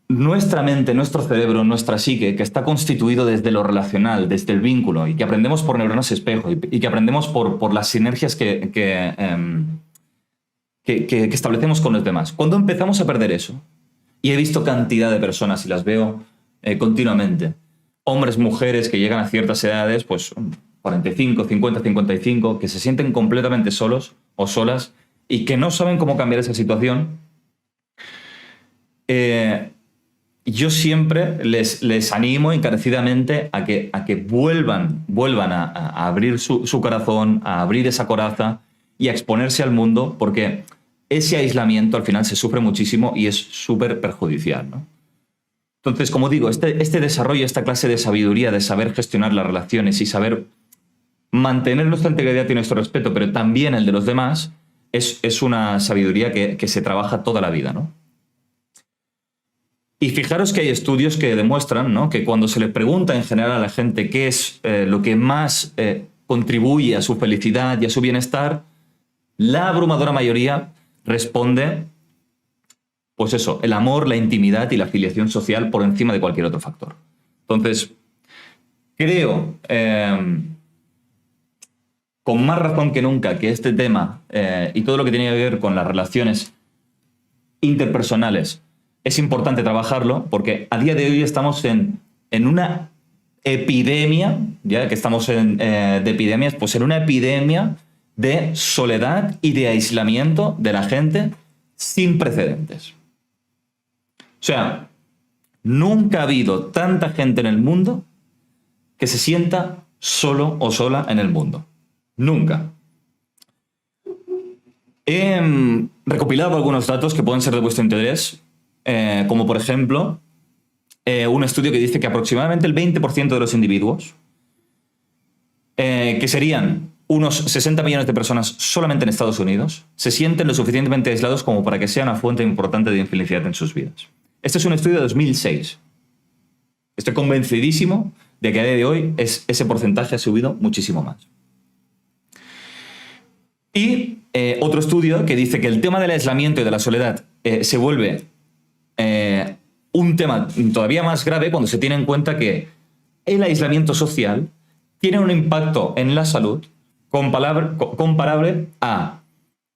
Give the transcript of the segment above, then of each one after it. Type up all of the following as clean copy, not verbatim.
nuestra mente, nuestro cerebro, nuestra psique, que está constituido desde lo relacional, desde el vínculo, y que aprendemos por neuronas espejo, y que aprendemos por las sinergias que establecemos con los demás. Cuando empezamos a perder eso, y he visto cantidad de personas, y las veo continuamente, hombres, mujeres que llegan a ciertas edades, pues 45, 50, 55, que se sienten completamente solos o solas y que no saben cómo cambiar esa situación, yo siempre les animo encarecidamente a que vuelvan a abrir su corazón, a abrir esa coraza y a exponerse al mundo, porque ese aislamiento al final se sufre muchísimo y es súper perjudicial, ¿no? Entonces, como digo, este desarrollo, esta clase de sabiduría, de saber gestionar las relaciones y saber mantener nuestra integridad y nuestro respeto, pero también el de los demás, es una sabiduría que se trabaja toda la vida, ¿no? Y fijaros que hay estudios que demuestran, ¿no?, que cuando se le pregunta en general a la gente qué es lo que más contribuye a su felicidad y a su bienestar, la abrumadora mayoría responde, pues eso, el amor, la intimidad y la afiliación social por encima de cualquier otro factor. Entonces, creo, con más razón que nunca, que este tema y todo lo que tiene que ver con las relaciones interpersonales es importante trabajarlo, porque a día de hoy estamos en una epidemia, ya que estamos de epidemias, pues en una epidemia de soledad y de aislamiento de la gente sin precedentes. O sea, nunca ha habido tanta gente en el mundo que se sienta solo o sola en el mundo. Nunca. He recopilado algunos datos que pueden ser de vuestro interés, como por ejemplo un estudio que dice que aproximadamente el 20% de los individuos, que serían unos 60 millones de personas solamente en Estados Unidos, se sienten lo suficientemente aislados como para que sea una fuente importante de infelicidad en sus vidas. Este es un estudio de 2006. Estoy convencidísimo de que a día de hoy ese porcentaje ha subido muchísimo más. Y otro estudio que dice que el tema del aislamiento y de la soledad se vuelve un tema todavía más grave cuando se tiene en cuenta que el aislamiento social tiene un impacto en la salud comparable a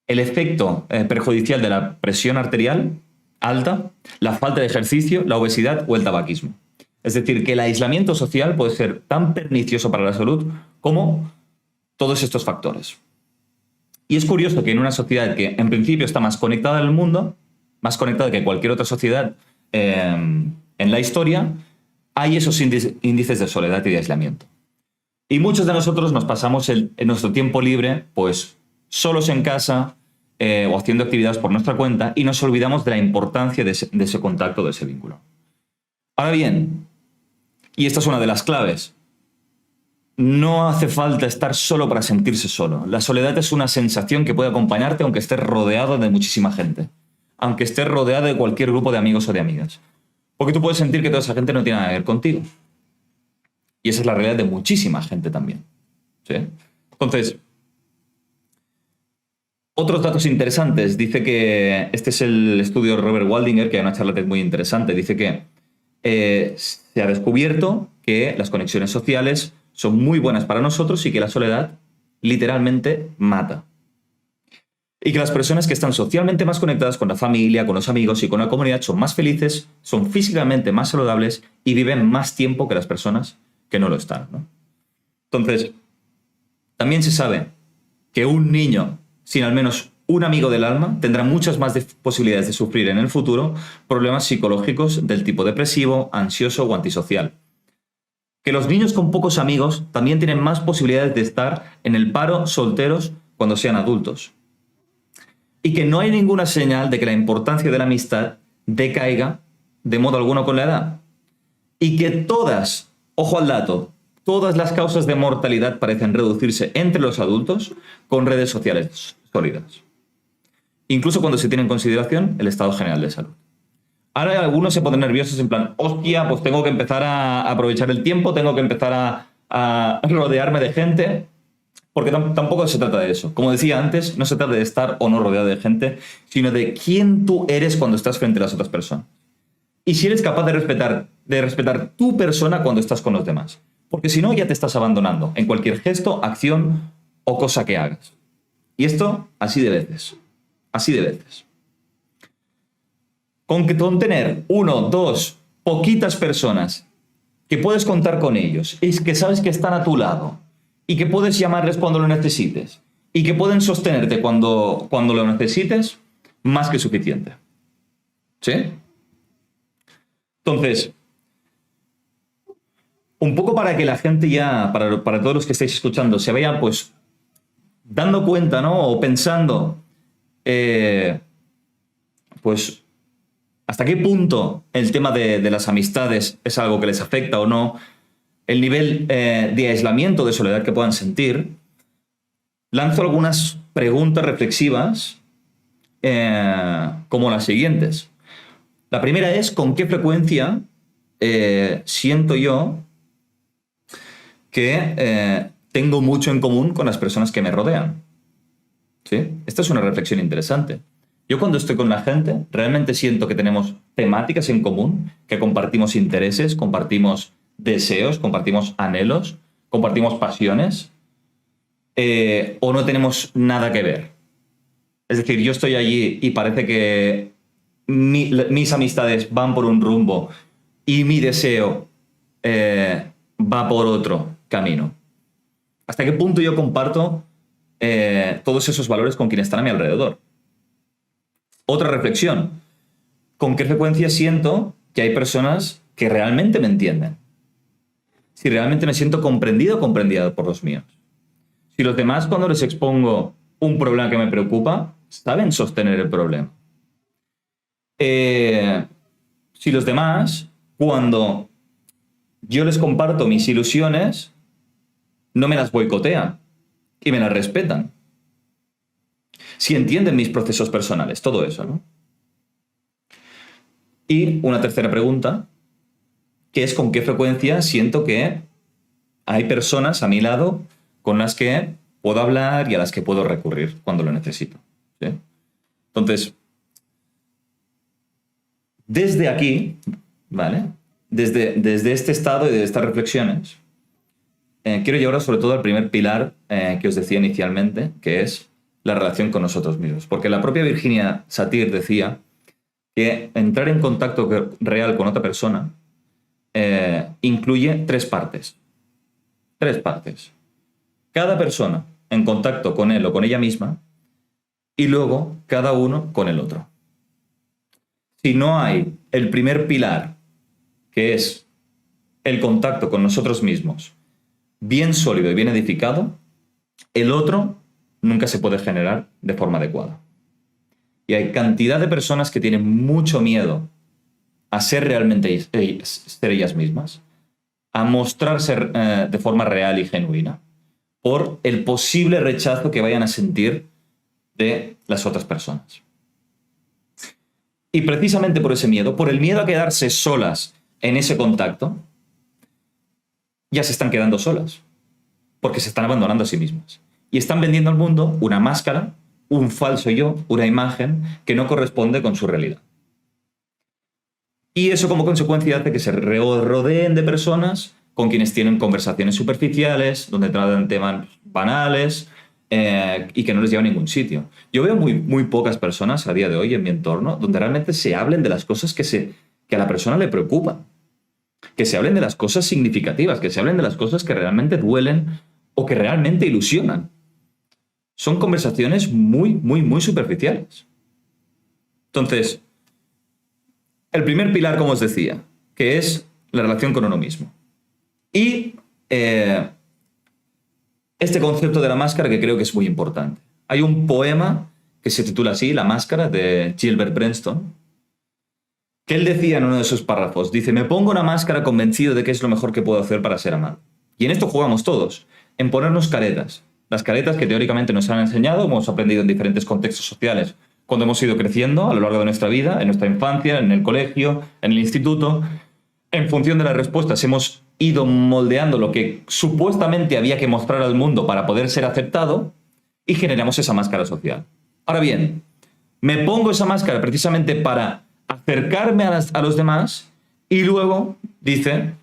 el efecto perjudicial de la presión arterial alta, la falta de ejercicio, la obesidad o el tabaquismo. Es decir, que el aislamiento social puede ser tan pernicioso para la salud como todos estos factores. Y es curioso que en una sociedad que en principio está más conectada al mundo, más conectada que cualquier otra sociedad en la historia, hay esos índices de soledad y de aislamiento. Y muchos de nosotros nos pasamos en nuestro tiempo libre, pues solos en casa o haciendo actividades por nuestra cuenta, y nos olvidamos de la importancia de ese contacto, de ese vínculo. Ahora bien, y esta es una de las claves, no hace falta estar solo para sentirse solo. La soledad es una sensación que puede acompañarte aunque estés rodeado de muchísima gente, aunque estés rodeado de cualquier grupo de amigos o de amigas. Porque tú puedes sentir que toda esa gente no tiene nada que ver contigo. Y esa es la realidad de muchísima gente también, ¿sí? Entonces, otros datos interesantes. Dice que este es el estudio de Robert Waldinger, que hay una charla TED muy interesante. Dice que se ha descubierto que las conexiones sociales son muy buenas para nosotros y que la soledad literalmente mata. Y que las personas que están socialmente más conectadas con la familia, con los amigos y con la comunidad son más felices, son físicamente más saludables y viven más tiempo que las personas que no lo están, ¿no? Entonces, también se sabe que un niño sin al menos un amigo del alma tendrá muchas más posibilidades de sufrir en el futuro problemas psicológicos del tipo depresivo, ansioso o antisocial. Que los niños con pocos amigos también tienen más posibilidades de estar en el paro solteros cuando sean adultos. Y que no hay ninguna señal de que la importancia de la amistad decaiga de modo alguno con la edad. Y que todas, ojo al dato, todas las causas de mortalidad parecen reducirse entre los adultos con redes sociales sólidas. Incluso cuando se tiene en consideración el estado general de salud. Ahora algunos se ponen nerviosos en plan, hostia, pues tengo que empezar a aprovechar el tiempo, tengo que empezar a rodearme de gente, porque tampoco se trata de eso. Como decía antes, no se trata de estar o no rodeado de gente, sino de quién tú eres cuando estás frente a las otras personas. y si eres capaz de respetar tu persona cuando estás con los demás. Porque si no, ya te estás abandonando en cualquier gesto, acción o cosa que hagas. Y esto así de veces. Así de veces. Con tener 1, 2, poquitas personas que puedes contar con ellos y que sabes que están a tu lado y que puedes llamarles cuando lo necesites y que pueden sostenerte cuando lo necesites, más que suficiente. ¿Sí? Entonces, un poco para que la gente ya, para todos los que estáis escuchando, se vayan pues dando cuenta, ¿no? O pensando, pues, hasta qué punto el tema de las amistades es algo que les afecta o no, el nivel de aislamiento, de soledad que puedan sentir, lanzo algunas preguntas reflexivas como las siguientes. La primera es, ¿con qué frecuencia siento yo que tengo mucho en común con las personas que me rodean? ¿Sí? Esta es una reflexión interesante. Yo cuando estoy con la gente, realmente siento que tenemos temáticas en común, que compartimos intereses, compartimos deseos, compartimos anhelos, compartimos pasiones, o no tenemos nada que ver. Es decir, yo estoy allí y parece que mis amistades van por un rumbo y mi deseo va por otro camino. ¿Hasta qué punto yo comparto todos esos valores con quienes están a mi alrededor? Otra reflexión. ¿Con qué frecuencia siento que hay personas que realmente me entienden? Si realmente me siento comprendido o comprendida por los míos. Si los demás, cuando les expongo un problema que me preocupa, saben sostener el problema. Si los demás, cuando yo les comparto mis ilusiones, no me las boicotean y me las respetan. Si entienden mis procesos personales, todo eso, ¿no? Y una tercera pregunta, que es con qué frecuencia siento que hay personas a mi lado con las que puedo hablar y a las que puedo recurrir cuando lo necesito. ¿Sí? Entonces, desde aquí, ¿vale? Desde este estado y de estas reflexiones, quiero llevaros sobre todo al primer pilar que os decía inicialmente, que es la relación con nosotros mismos. Porque la propia Virginia Satir decía que entrar en contacto real con otra persona incluye 3 partes. 3 partes. Cada persona en contacto con él o con ella misma y luego cada uno con el otro. Si no hay el primer pilar, que es el contacto con nosotros mismos, bien sólido y bien edificado, el otro nunca se puede generar de forma adecuada. Y hay cantidad de personas que tienen mucho miedo a ser realmente ser ellas mismas, a mostrarse de forma real y genuina, por el posible rechazo que vayan a sentir de las otras personas. Y precisamente por ese miedo, por el miedo a quedarse solas en ese contacto, ya se están quedando solas, porque se están abandonando a sí mismas. Y están vendiendo al mundo una máscara, un falso yo, una imagen que no corresponde con su realidad. Y eso como consecuencia hace que se rodeen de personas con quienes tienen conversaciones superficiales, donde tratan temas banales y que no les llevan a ningún sitio. Yo veo muy pocas personas a día de hoy en mi entorno donde realmente se hablen de las cosas que a la persona le preocupan. Que se hablen de las cosas significativas, que se hablen de las cosas que realmente duelen o que realmente ilusionan. Son conversaciones muy superficiales. Entonces, el primer pilar, como os decía, que es la relación con uno mismo. Y este concepto de la máscara que creo que es muy importante. Hay un poema que se titula así, La máscara, de Gilbert Benston, que él decía en uno de sus párrafos, dice, me pongo una máscara convencido de que es lo mejor que puedo hacer para ser amado. Y en esto jugamos todos, en ponernos caretas. Las caretas que teóricamente nos han enseñado, hemos aprendido en diferentes contextos sociales, cuando hemos ido creciendo a lo largo de nuestra vida, en nuestra infancia, en el colegio, en el instituto. En función de las respuestas hemos ido moldeando lo que supuestamente había que mostrar al mundo para poder ser aceptado y generamos esa máscara social. Ahora bien, me pongo esa máscara precisamente para acercarme a los demás y luego, dice,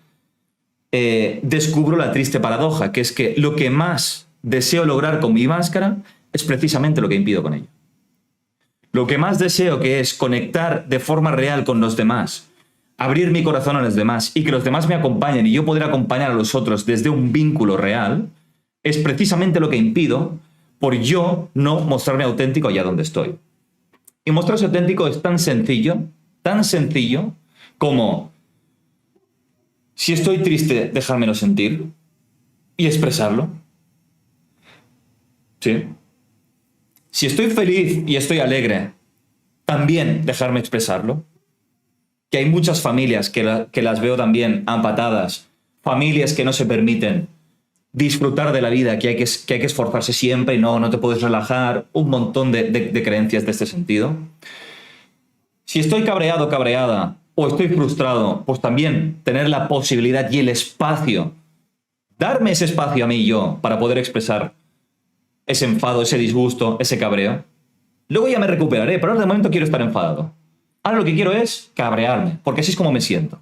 descubro la triste paradoja, que es que lo que más deseo lograr con mi máscara es precisamente lo que impido con ella. Lo que más deseo, que es conectar de forma real con los demás, abrir mi corazón a los demás y que los demás me acompañen y yo poder acompañar a los otros desde un vínculo real, es precisamente lo que impido por yo no mostrarme auténtico allá donde estoy. Y mostrarse auténtico es tan sencillo como, si estoy triste, dejármelo sentir y expresarlo. ¿Sí? Si estoy feliz y estoy alegre, también dejarme expresarlo. Que hay muchas familias que las veo también empatadas, familias que no se permiten disfrutar de la vida, que hay que esforzarse siempre y no te puedes relajar, un montón de creencias de este sentido. Si estoy cabreado, cabreada, o estoy frustrado, pues también tener la posibilidad y el espacio, darme ese espacio a mí y yo para poder expresar ese enfado, ese disgusto, ese cabreo. Luego ya me recuperaré, pero ahora de momento quiero estar enfadado. Ahora lo que quiero es cabrearme, porque así es como me siento.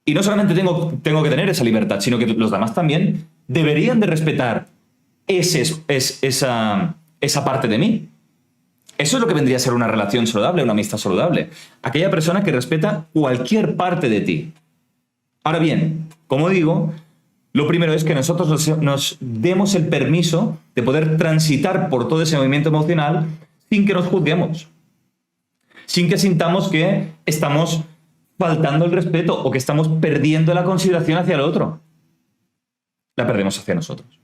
Y no solamente tengo que tener esa libertad, sino que los demás también deberían de respetar esa parte de mí. Eso es lo que vendría a ser una relación saludable, una amistad saludable. Aquella persona que respeta cualquier parte de ti. Ahora bien, como digo, lo primero es que nosotros nos demos el permiso de poder transitar por todo ese movimiento emocional sin que nos juzguemos. Sin que sintamos que estamos faltando el respeto o que estamos perdiendo la consideración hacia el otro. La perdemos hacia nosotros.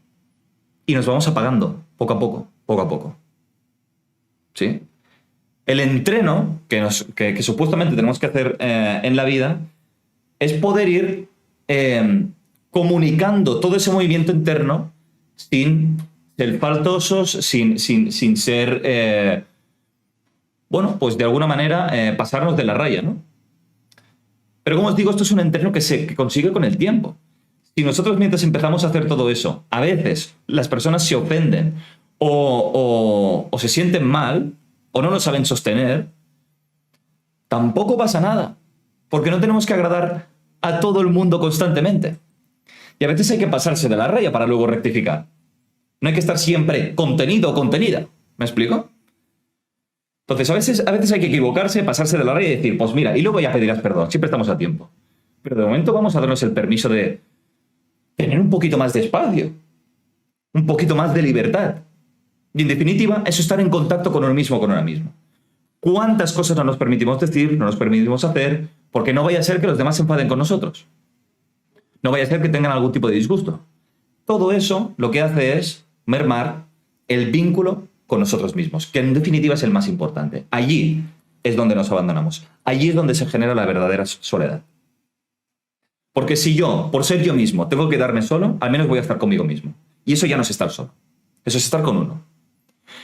Y nos vamos apagando, poco a poco. ¿Sí? El entreno que supuestamente tenemos que hacer en la vida es poder ir comunicando todo ese movimiento interno sin ser faltosos, sin ser, pues de alguna manera pasarnos de la raya, ¿no? Pero como os digo, esto es un entreno que consigue con el tiempo. Si nosotros mientras empezamos a hacer todo eso, a veces las personas se ofenden o se sienten mal o no lo saben sostener, tampoco pasa nada, porque no tenemos que agradar a todo el mundo constantemente. Y a veces hay que pasarse de la raya para luego rectificar. No hay que estar siempre contenido o contenida. ¿Me explico? Entonces, a veces hay que equivocarse, pasarse de la raya y decir, pues mira, y luego ya pedirás perdón, siempre estamos a tiempo. Pero de momento vamos a darnos el permiso de tener un poquito más de espacio, un poquito más de libertad. Y en definitiva, eso es estar en contacto con uno mismo, con una misma. ¿Cuántas cosas no nos permitimos decir, no nos permitimos hacer, porque no vaya a ser que los demás se enfaden con nosotros? No vaya a ser que tengan algún tipo de disgusto. Todo eso lo que hace es mermar el vínculo con nosotros mismos, que en definitiva es el más importante. Allí es donde nos abandonamos. Allí es donde se genera la verdadera soledad. Porque si yo, por ser yo mismo, tengo que quedarme solo, al menos voy a estar conmigo mismo. Y eso ya no es estar solo. Eso es estar con uno.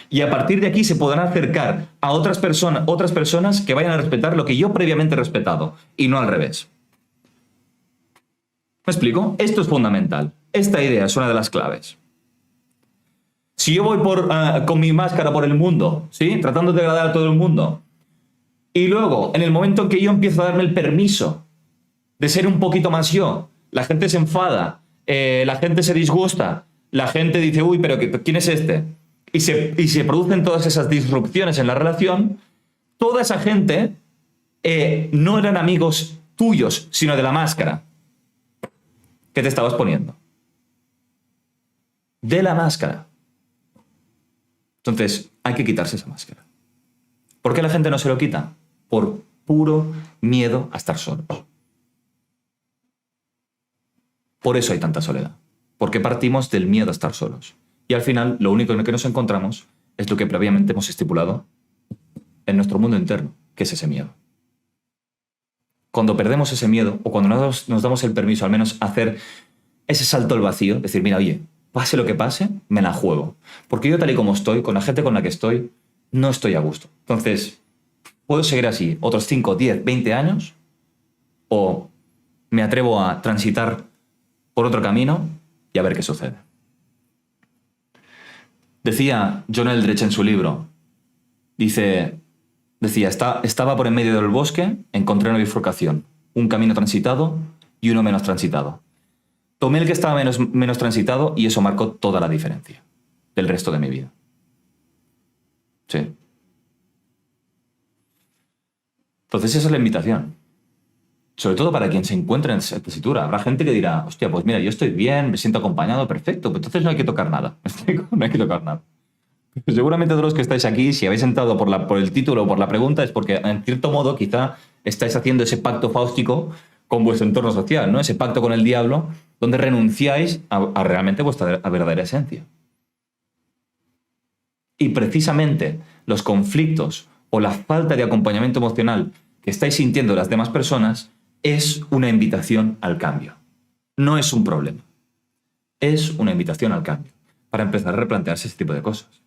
Y a partir de aquí se podrán acercar a otras personas que vayan a respetar lo que yo previamente he respetado, y no al revés. ¿Me explico? Esto es fundamental. Esta idea es una de las claves. Si yo voy con mi máscara por el mundo, ¿sí? Tratando de agradar a todo el mundo, y luego, en el momento en que yo empiezo a darme el permiso de ser un poquito más yo, la gente se enfada, la gente se disgusta, la gente dice, uy, pero ¿quién es este? Y se producen todas esas disrupciones en la relación, toda esa gente no eran amigos tuyos, sino de la máscara que te estabas poniendo. De la máscara. Entonces, hay que quitarse esa máscara. ¿Por qué la gente no se lo quita? Por puro miedo a estar solos. Por eso hay tanta soledad. Porque partimos del miedo a estar solos. Y al final, lo único en lo que nos encontramos es lo que previamente hemos estipulado en nuestro mundo interno, que es ese miedo. Cuando perdemos ese miedo, o cuando nos damos el permiso, al menos, hacer ese salto al vacío, decir, mira, oye, pase lo que pase, me la juego. Porque yo tal y como estoy, con la gente con la que estoy, no estoy a gusto. Entonces, puedo seguir así otros 5, 10, 20 años, o me atrevo a transitar por otro camino y a ver qué sucede. Decía John Eldredge en su libro, dice, Decía, estaba por en medio del bosque, encontré una bifurcación, un camino transitado y uno menos transitado. Tomé el que estaba menos transitado y eso marcó toda la diferencia del resto de mi vida. Sí. Entonces esa es la invitación. Sobre todo para quien se encuentre en esa tesitura. Habrá gente que dirá, hostia, pues mira, yo estoy bien, me siento acompañado, perfecto, pues entonces no hay que tocar nada. No hay que tocar nada. Seguramente todos los que estáis aquí, si habéis entrado por el título o por la pregunta, es porque en cierto modo quizá estáis haciendo ese pacto fáustico con vuestro entorno social, ¿no? Ese pacto con el diablo, donde renunciáis a realmente vuestra verdadera esencia. Y precisamente los conflictos o la falta de acompañamiento emocional que estáis sintiendo las demás personas es una invitación al cambio. No es un problema. Es una invitación al cambio para empezar a replantearse ese tipo de cosas.